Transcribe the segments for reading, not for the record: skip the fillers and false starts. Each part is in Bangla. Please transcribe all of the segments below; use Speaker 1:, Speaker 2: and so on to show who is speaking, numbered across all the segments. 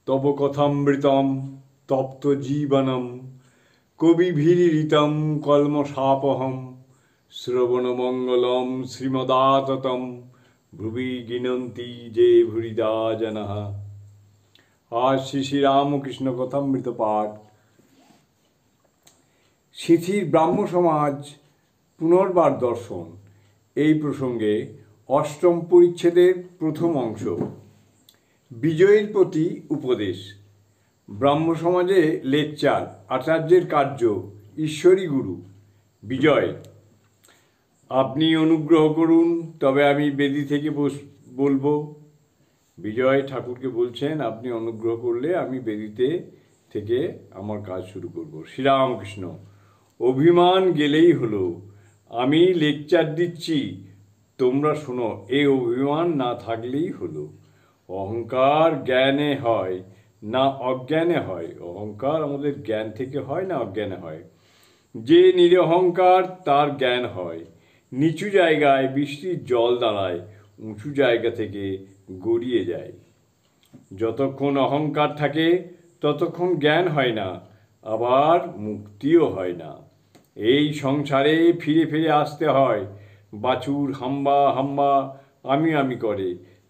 Speaker 1: তব কথামৃতম তপ্ত জীবনম কবিভিরিতম কলমশাপহম শ্রবণমঙ্গলম শ্রীমদাততম ভুবি গিনন্তি যে ভুরিদা জনঃ। আজ শ্রী শ্রী রামকৃষ্ণ কথামৃত পাঠ। শিথির ব্রাহ্ম সমাজ পুনর্বার দর্শন এই প্রসঙ্গে অষ্টম পরিচ্ছেদের প্রথম অংশ। বিজয়ের প্রতি উপদেশ। ব্রাহ্ম সমাজে লেকচার। আচার্যের কার্য। ঈশ্বরী গুরু। বিজয়: আপনি অনুগ্রহ করুন, তবে আমি বেদি থেকে বলবো। বিজয় ঠাকুরকে বলছেন, আপনি অনুগ্রহ করলে আমি বেদিতে থেকে আমার কাজ শুরু করব। শ্রীরামকৃষ্ণ: অভিমান গেলেই হলো, আমি লেকচার দিচ্ছি, তোমরা শোনো। এই অভিমান না থাকলেই হলো। অহংকার জ্ঞানে হয় না অজ্ঞানে হয়? অহংকার আমাদের জ্ঞান থেকে হয় না অজ্ঞানে হয়? যে নিরহংকার তার জ্ঞান হয়। নিচু জায়গায় বৃষ্টির জল দাঁড়ায়, উঁচু জায়গা থেকে গড়িয়ে যায়। যতক্ষণ অহংকার থাকে ততক্ষণ জ্ঞান হয় না, আবার মুক্তিও হয় না। এই সংসারে ফিরে ফিরে আসতে হয়। বাছুর হাম্বা হাম্বা আমি আমি করে,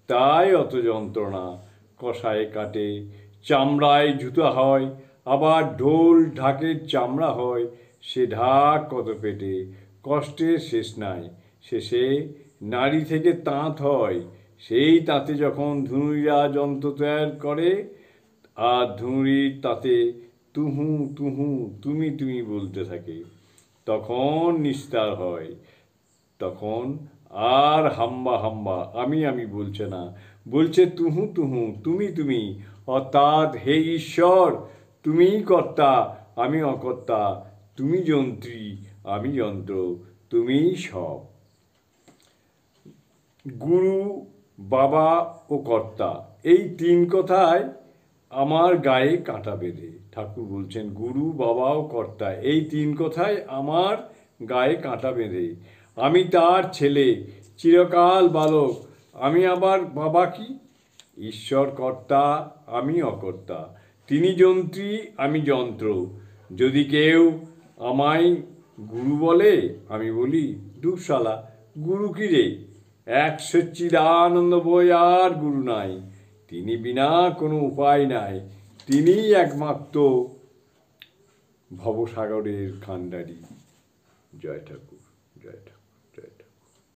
Speaker 1: তাই অত যন্ত্রণা। কষায় কাটে, চামড়ায় জুতা হয়, আবার ঢোল ঢাকের চামড়া হয়। সে ঢাক কত পেটে, কষ্টের শেষ নাই। শেষে নারী থেকে তাঁত হয়। সেই তাঁতে যখন ধুনুইরা যন্ত্র তৈরি করে, আর ধুনুরির তাতে তুহু তুহু তুমি তুমি বলতে থাকে, তখন নিস্তার হয়। তখন আর হাম্বা হাম্বা আমি আমি বলছে না, বলছে তুহু তুহু তুমি তুমি। অর্থাৎ, হে ঈশ্বর, তুমিই কর্তা, আমি অকর্তা। তুমি যন্ত্রী, আমি যন্ত্র, তুমিই সব। গুরু, বাবা ও কর্তা, এই তিন কথায় আমার গায়ে কাঁটা বেঁধে। ঠাকুর বলছেন, গুরু, বাবা ও কর্তা, এই তিন কথায় আমার গায়ে কাঁটা বেঁধে। আমি তার ছেলে, চিরকাল বালক। আমি আবার বাবা কি? ঈশ্বর কর্তা, আমি অকর্তা। তিনি যন্ত্রী, আমি যন্ত্র। যদি কেউ আমায় গুরু বলে, আমি বলি, ধুর শালা, গুরু কি রে? এক সচ্চিদানন্দ বই আর গুরু নাই। তিনি বিনা কোনো উপায় নাই। তিনিই একমাত্র ভবসাগরের কাণ্ডারি। জয় ঠাকুর, জয় ঠাকুর।